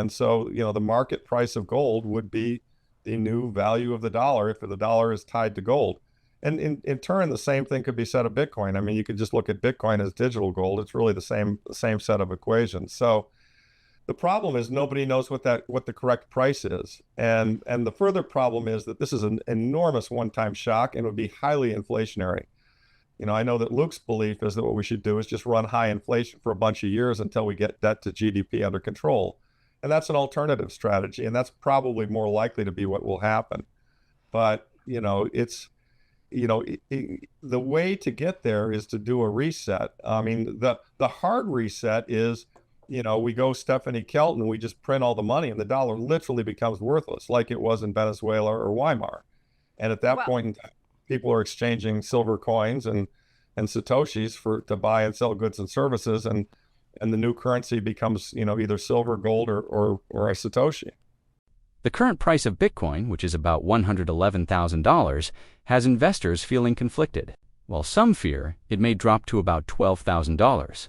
And so, the market price of gold would be the new value of the dollar if the dollar is tied to gold. And in turn, the same thing could be said of Bitcoin. I mean, you could just look at Bitcoin as digital gold. It's really the same set of equations. So the problem is nobody knows what the correct price is. And the further problem is that this is an enormous one-time shock and would be highly inflationary. I know that Luke's belief is that what we should do is just run high inflation for a bunch of years until we get debt to GDP under control. And that's an alternative strategy, and that's probably more likely to be what will happen. But, the way to get there is to do a reset. I mean, the hard reset is, we go Stephanie Kelton and we just print all the money and the dollar literally becomes worthless like it was in Venezuela or Weimar. And at that Well, point in time, people are exchanging silver coins and Satoshis to buy and sell goods and services. And the new currency becomes, either silver, gold, or a Satoshi. The current price of Bitcoin, which is about $111,000, has investors feeling conflicted, while some fear it may drop to about $12,000.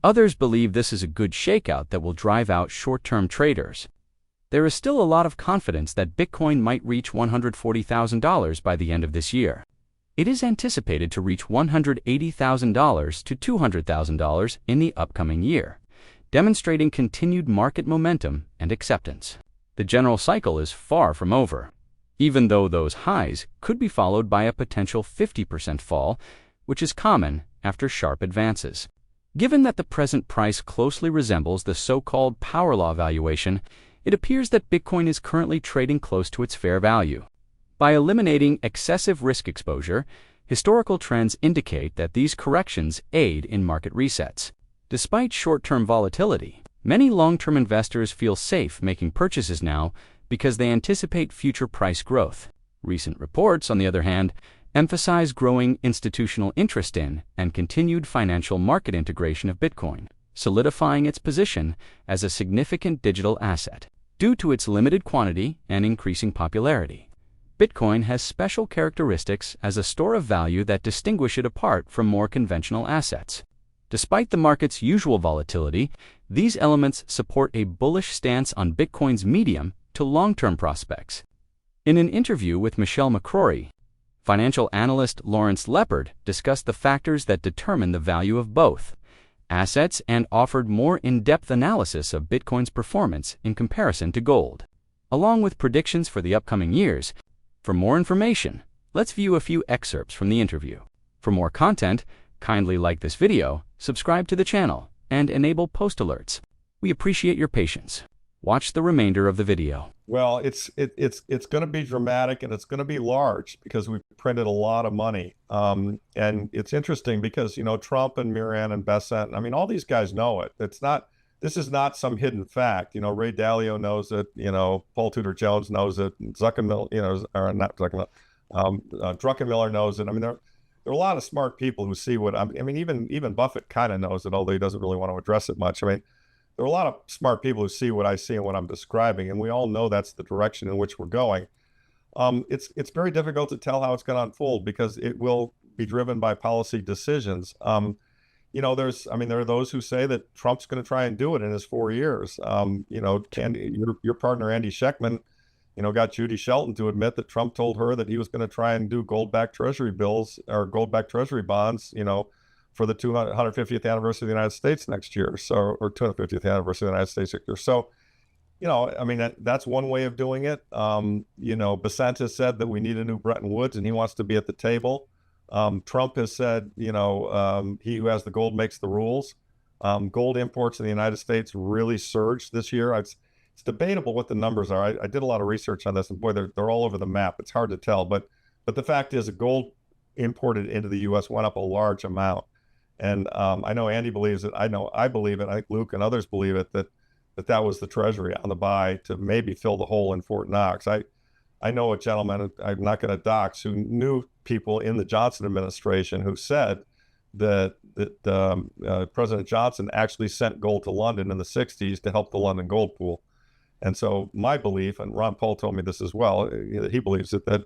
Others believe this is a good shakeout that will drive out short-term traders. There is still a lot of confidence that Bitcoin might reach $140,000 by the end of this year. It is anticipated to reach $180,000 to $200,000 in the upcoming year, demonstrating continued market momentum and acceptance. The general cycle is far from over, even though those highs could be followed by a potential 50% fall, which is common after sharp advances. Given that the present price closely resembles the so-called power law valuation, it appears that Bitcoin is currently trading close to its fair value. By eliminating excessive risk exposure, historical trends indicate that these corrections aid in market resets. Despite short-term volatility, many long-term investors feel safe making purchases now because they anticipate future price growth. Recent reports, on the other hand, emphasize growing institutional interest in and continued financial market integration of Bitcoin, solidifying its position as a significant digital asset. Due to its limited quantity and increasing popularity, Bitcoin has special characteristics as a store of value that distinguish it apart from more conventional assets. Despite the market's usual volatility, these elements support a bullish stance on Bitcoin's medium to long-term prospects. In an interview with Michelle McCrory, financial analyst LawrenceLepard discussed the factors that determine the value of both assets and offered more in-depth analysis of Bitcoin's performance in comparison to gold, along with predictions for the upcoming years. For more information, let's view a few excerpts from the interview. For more content, kindly like this video, subscribe to the channel, and enable post alerts. We appreciate your patience. Watch the remainder of the video. Well, it's going to be dramatic and it's going to be large because we've printed a lot of money. And it's interesting because, Trump and Miran and Bessent, I mean, all these guys know it. This is not some hidden fact. Ray Dalio knows it. Paul Tudor Jones knows it. Zuckermiller, or not Zuckermiller, Druckenmiller knows it. I mean, there are a lot of smart people who see what even Buffett kind of knows it, although he doesn't really want to address it much. I mean, there are a lot of smart people who see what I see and what I'm describing, and we all know that's the direction in which we're going. It's very difficult to tell how it's going to unfold because it will be driven by policy decisions. There are those who say that Trump's going to try and do it in his 4 years. Your partner Andy Schectman, got Judy Shelton to admit that Trump told her that he was going to try and do gold-backed treasury bills or gold-backed treasury bonds, for the 250th anniversary of the United States next year, or 250th anniversary of the United States next year. So, that's one way of doing it. Bessent has said that we need a new Bretton Woods, and he wants to be at the table. Trump has said, he who has the gold makes the rules. Gold imports in the United States really surged this year. It's debatable what the numbers are. I did a lot of research on this, and boy, they're all over the map. It's hard to tell, but the fact is that gold imported into the U.S. went up a large amount. And I know Andy believes it. I know I believe it. I think Luke and others believe it, that was the Treasury on the buy to maybe fill the hole in Fort Knox. I know a gentleman, I'm not going to dox, who knew people in the Johnson administration who said that President Johnson actually sent gold to London in the 60s to help the London gold pool. And so my belief, and Ron Paul told me this as well, he believes that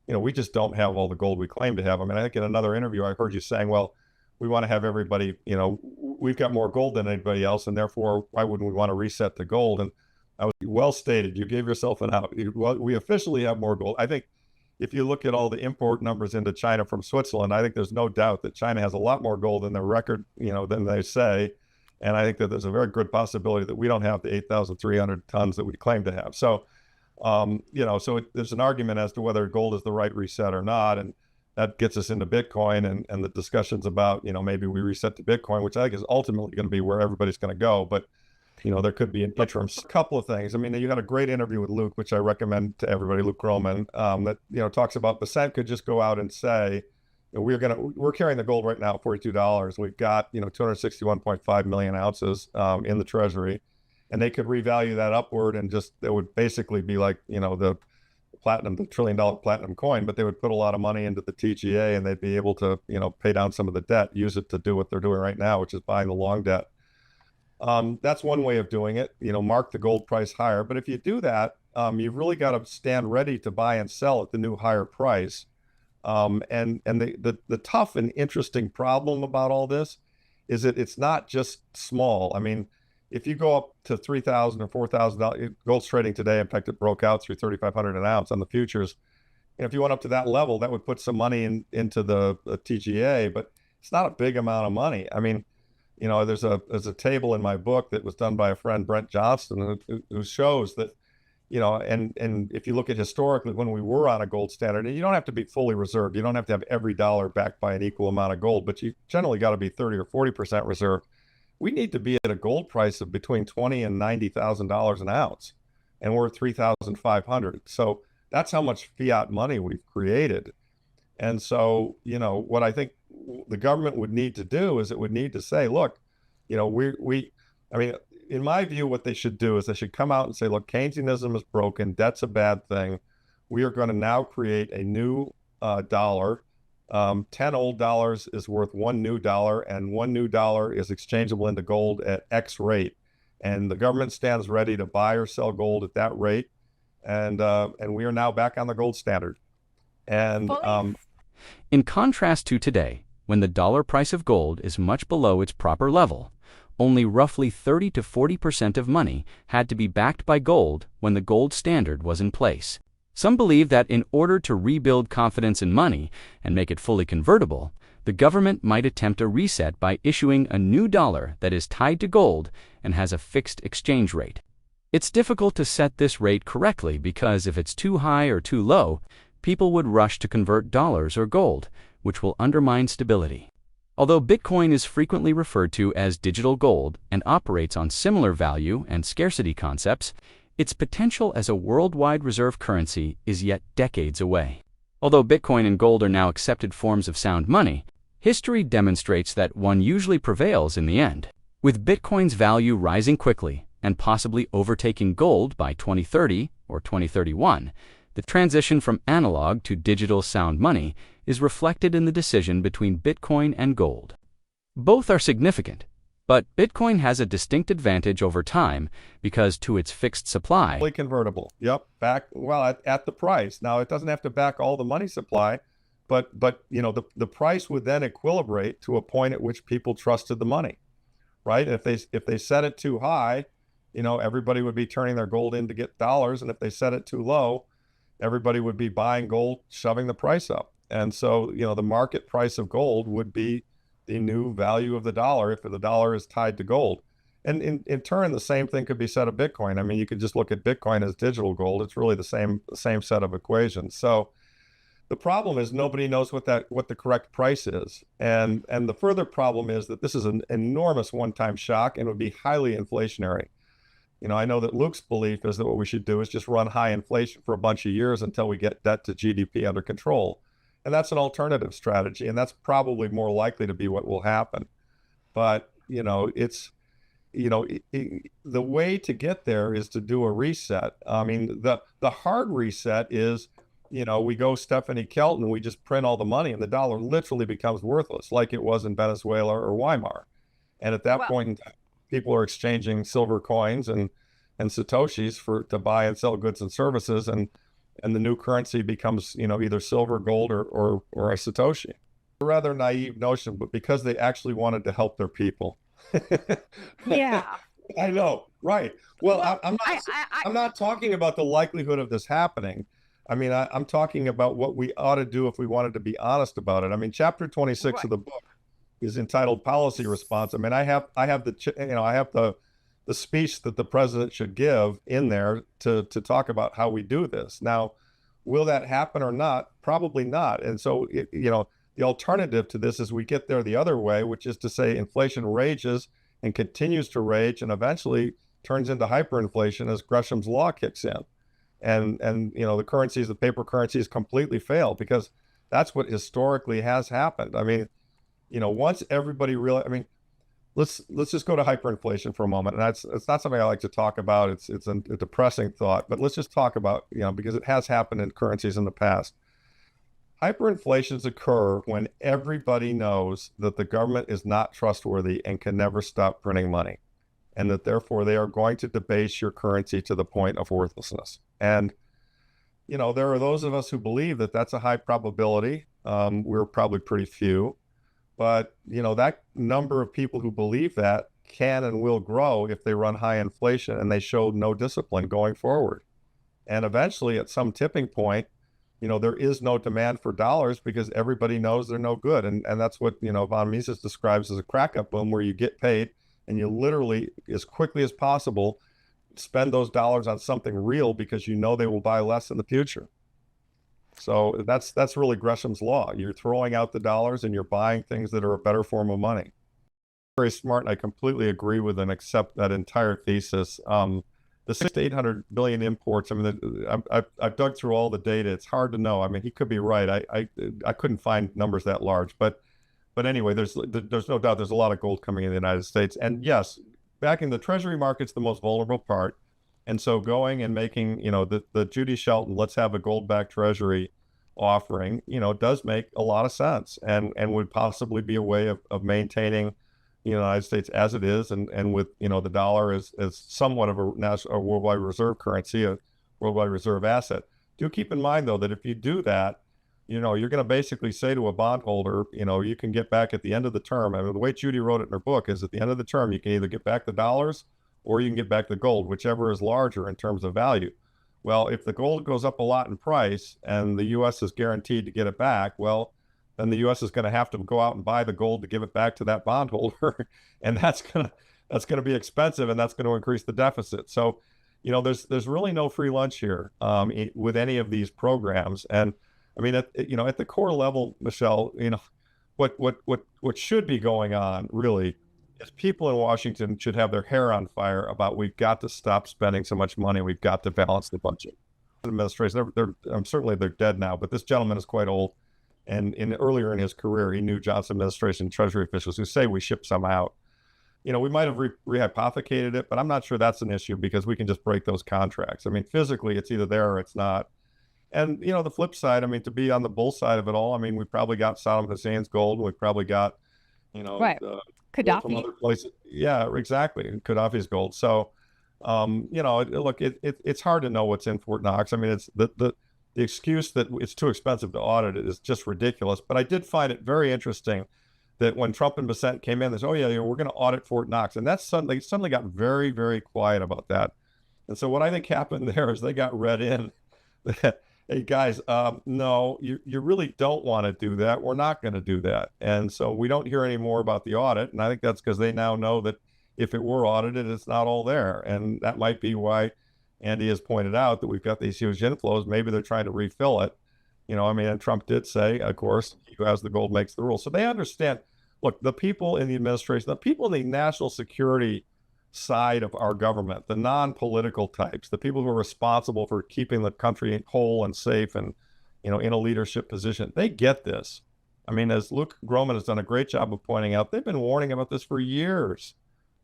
we just don't have all the gold we claim to have. I mean, I think in another interview, I heard you saying, well, we want to have everybody, we've got more gold than anybody else, and therefore, why wouldn't we want to reset the gold? And I was well stated. You gave yourself an out. Well, we officially have more gold. I think if you look at all the import numbers into China from Switzerland, I think there's no doubt that China has a lot more gold in their record, than they say. And I think that there's a very good possibility that we don't have the 8,300 tons that we claim to have. So, there's an argument as to whether gold is the right reset or not. And that gets us into Bitcoin and the discussions about, maybe we reset to Bitcoin, which I think is ultimately going to be where everybody's going to go. But, there could be an interim. A couple of things. I mean, you had a great interview with Luke, which I recommend to everybody, Luke Groman, that, talks about Basent could just go out and say, we're carrying the gold right now at $42. We've got, 261.5 million ounces in the treasury, and they could revalue that upward and it would basically be like, the $1 trillion platinum coin, but they would put a lot of money into the TGA and they'd be able to, pay down some of the debt, use it to do what they're doing right now, which is buying the long debt. That's one way of doing it, mark the gold price higher. But if you do that, you've really got to stand ready to buy and sell at the new higher price. And the tough and interesting problem about all this is that it's not just small. I mean, if you go up to $3,000 or $4,000, gold's trading today. In fact, it broke out through 3,500 an ounce on the futures. And if you went up to that level, that would put some money into the TGA, but it's not a big amount of money. I mean, there's a table in my book that was done by a friend, Brent Johnston, who shows that, and if you look at historically when we were on a gold standard, and you don't have to be fully reserved, you don't have to have every dollar backed by an equal amount of gold, but you generally got to be 30 or 40% reserved. We need to be at a gold price of between $20,000 and $90,000 an ounce, and we're at 3,500. So that's how much fiat money we've created. And so, what I think the government would need to do is it would need to say, look, I mean, in my view, what they should do is they should come out and say, look, Keynesianism is broken. Debt's a bad thing. We are going to now create a new dollar. 10 old dollars is worth one new dollar, and one new dollar is exchangeable into gold at X rate. And the government stands ready to buy or sell gold at that rate. And we are now back on the gold standard. And in contrast to today, when the dollar price of gold is much below its proper level, only roughly 30 to 40% of money had to be backed by gold when the gold standard was in place. Some believe that in order to rebuild confidence in money and make it fully convertible, the government might attempt a reset by issuing a new dollar that is tied to gold and has a fixed exchange rate. It's difficult to set this rate correctly because if it's too high or too low, people would rush to convert dollars or gold, which will undermine stability. Although Bitcoin is frequently referred to as digital gold and operates on similar value and scarcity concepts, its potential as a worldwide reserve currency is yet decades away. Although Bitcoin and gold are now accepted forms of sound money, history demonstrates that one usually prevails in the end. With Bitcoin's value rising quickly and possibly overtaking gold by 2030 or 2031, the transition from analog to digital sound money is reflected in the decision between Bitcoin and gold. Both are significant, but Bitcoin has a distinct advantage over time because to its fixed supply. Fully convertible. Yep. At the price. Now, it doesn't have to back all the money supply, but the price would then equilibrate to a point at which people trusted the money, right? And if they set it too high, everybody would be turning their gold in to get dollars. And if they set it too low, everybody would be buying gold, shoving the price up. And so, the market price of gold would be the new value of the dollar if the dollar is tied to gold. And in turn, the same thing could be said of Bitcoin. I mean, you could just look at Bitcoin as digital gold. It's really the same set of equations. So the problem is nobody knows what the correct price is. And the further problem is that this is an enormous one-time shock and would be highly inflationary. I know that Luke's belief is that what we should do is just run high inflation for a bunch of years until we get debt to GDP under control. And that's an alternative strategy, and that's probably more likely to be what will happen. But, the way to get there is to do a reset. I mean, the hard reset is, we go Stephanie Kelton, we just print all the money and the dollar literally becomes worthless like it was in Venezuela or Weimar. And at that point in time, people are exchanging silver coins and Satoshis to buy and sell goods and services, and the new currency becomes, either silver, gold, or a Satoshi. A rather naive notion, but because they actually wanted to help their people. Yeah. I know, right. Well, Well, I'm not talking about the likelihood of this happening. I mean, I'm talking about what we ought to do if we wanted to be honest about it. I mean, chapter 26 of right. the book is entitled Policy Response. I mean, I have I have the speech that the president should give in there to talk about how we do this. Now, will that happen or not? Probably not. And so, the alternative to this is we get there the other way, which is to say inflation rages and continues to rage and eventually turns into hyperinflation as Gresham's law kicks in. And the currencies, the paper currencies completely fail because that's what historically has happened. I mean, once everybody really, I mean, let's just go to hyperinflation for a moment. And it's not something I like to talk about. It's a depressing thought, but let's just talk about, because it has happened in currencies in the past. Hyperinflations occur when everybody knows that the government is not trustworthy and can never stop printing money, and that therefore they are going to debase your currency to the point of worthlessness. And, there are those of us who believe that that's a high probability. We're probably pretty few, but, that number of people who believe that can and will grow if they run high inflation and they show no discipline going forward. And eventually at some tipping point, there is no demand for dollars because everybody knows they're no good. And that's what, von Mises describes as a crack up boom, where you get paid and you literally, as quickly as possible, spend those dollars on something real because they will buy less in the future. So that's really Gresham's law. You're throwing out the dollars and you're buying things that are a better form of money. Very smart, and I completely agree with and accept that entire thesis. The 600 to 800 billion imports. I mean, I've dug through all the data. It's hard to know. I mean, he could be right. I couldn't find numbers that large, but anyway, there's no doubt there's a lot of gold coming in the United States. And yes, backing the Treasury market's the most vulnerable part. And so going and making, the Judy Shelton, let's have a gold-backed Treasury offering, does make a lot of sense and would possibly be a way of maintaining the United States as it is, and with the dollar as somewhat of a worldwide reserve currency, a worldwide reserve asset. Do keep in mind though that if you do that, you're going to basically say to a bondholder, you can get back at the end of the term. I mean, the way Judy wrote it in her book is at the end of the term, you can either get back the dollars or you can get back the gold, whichever is larger in terms of value. Well, if the gold goes up a lot in price and the U.S. is guaranteed to get it back, well, then the U.S. is going to have to go out and buy the gold to give it back to that bondholder, and that's going to be expensive, and that's going to increase the deficit. So, there's really no free lunch here with any of these programs. And I mean, at the core level, Michelle, what should be going on really is people in Washington should have their hair on fire about we've got to stop spending so much money. We've got to balance the budget. Administration, certainly they're dead now, but this gentleman is quite old. And earlier in his career, he knew Johnson administration Treasury officials who say we ship some out. We might have rehypothecated it, but I'm not sure that's an issue because we can just break those contracts. I mean, physically, it's either there or it's not. And, the flip side, I mean, to be on the bull side of it all, I mean, we probably got Saddam Hussein's gold. And we probably got, Right. from Gaddafi. other places. Yeah, exactly. Gaddafi's gold. So, look, it's hard to know what's in Fort Knox. I mean, it's the excuse that it's too expensive to audit it is just ridiculous. But I did find it very interesting that when Trump and Bissett came in, they said, oh, yeah, we're going to audit Fort Knox. And that's suddenly got very, very quiet about that. And so what I think happened there is they got read in that, hey, guys, no, you really don't want to do that. We're not going to do that. And so we don't hear any more about the audit. And I think that's because they now know that if it were audited, it's not all there. And that might be why Andy has pointed out that we've got these huge inflows. Maybe they're trying to refill it. I mean, and Trump did say, of course, who has the gold makes the rules. So they understand, look, the people in the administration, the people in the national security side of our government, the non-political types, the people who are responsible for keeping the country whole and safe and, in a leadership position, they get this. I mean, as Luke Groman has done a great job of pointing out, they've been warning about this for years.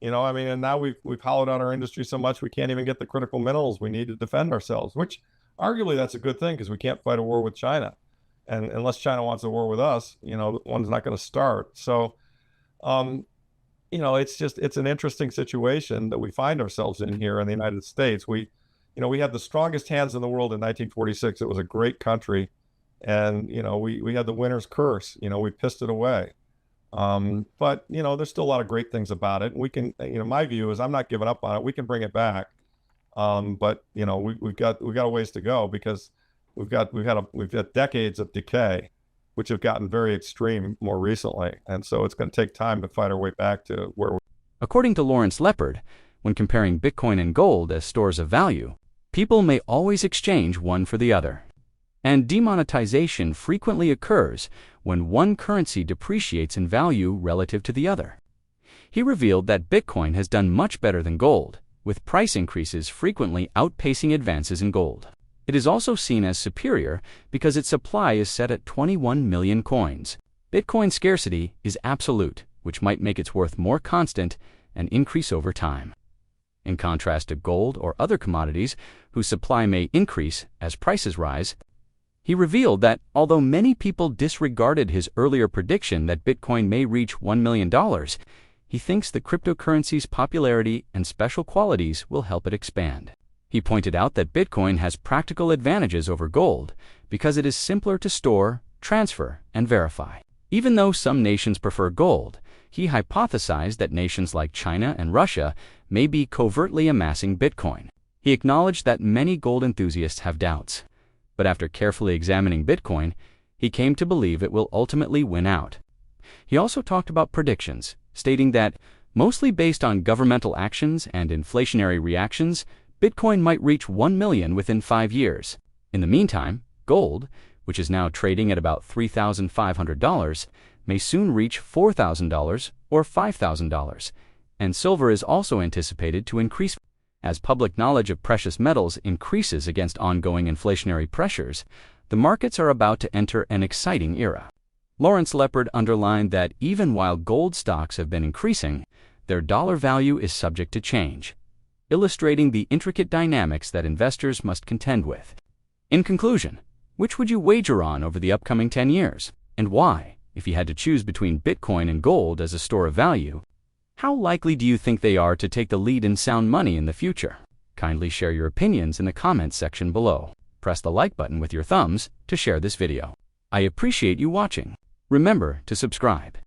I mean, and now we've hollowed out our industry so much we can't even get the critical minerals we need to defend ourselves, which arguably that's a good thing because we can't fight a war with China. And unless China wants a war with us, one's not going to start. So, it's an interesting situation that we find ourselves in here in the United States. We had the strongest hands in the world in 1946. It was a great country. And, we had the winner's curse, we pissed it away. But there's still a lot of great things about it. We can, my view is I'm not giving up on it. We can bring it back. But we've got a ways to go because we've had decades of decay, which have gotten very extreme more recently. And so it's going to take time to fight our way back to where we. According to LawrenceLepard, when comparing Bitcoin and gold as stores of value, people may always exchange one for the other. And demonetization frequently occurs when one currency depreciates in value relative to the other. He revealed that Bitcoin has done much better than gold, with price increases frequently outpacing advances in gold. It is also seen as superior because its supply is set at 21 million coins. Bitcoin's scarcity is absolute, which might make its worth more constant and increase over time. In contrast to gold or other commodities whose supply may increase as prices rise, he revealed that although many people disregarded his earlier prediction that Bitcoin may reach $1 million, he thinks the cryptocurrency's popularity and special qualities will help it expand. He pointed out that Bitcoin has practical advantages over gold because it is simpler to store, transfer, and verify. Even though some nations prefer gold, he hypothesized that nations like China and Russia may be covertly amassing Bitcoin. He acknowledged that many gold enthusiasts have doubts, but after carefully examining Bitcoin, he came to believe it will ultimately win out. He also talked about predictions, stating that, mostly based on governmental actions and inflationary reactions, Bitcoin might reach 1 million within 5 years. In the meantime, gold, which is now trading at about $3,500, may soon reach $4,000 or $5,000, and silver is also anticipated to increase. As public knowledge of precious metals increases against ongoing inflationary pressures, the markets are about to enter an exciting era. LawrenceLepard underlined that even while gold stocks have been increasing, their dollar value is subject to change, illustrating the intricate dynamics that investors must contend with. In conclusion, which would you wager on over the upcoming 10 years, and why? If you had to choose between Bitcoin and gold as a store of value, how likely do you think they are to take the lead in sound money in the future? Kindly share your opinions in the comments section below. Press the like button with your thumbs to share this video. I appreciate you watching. Remember to subscribe.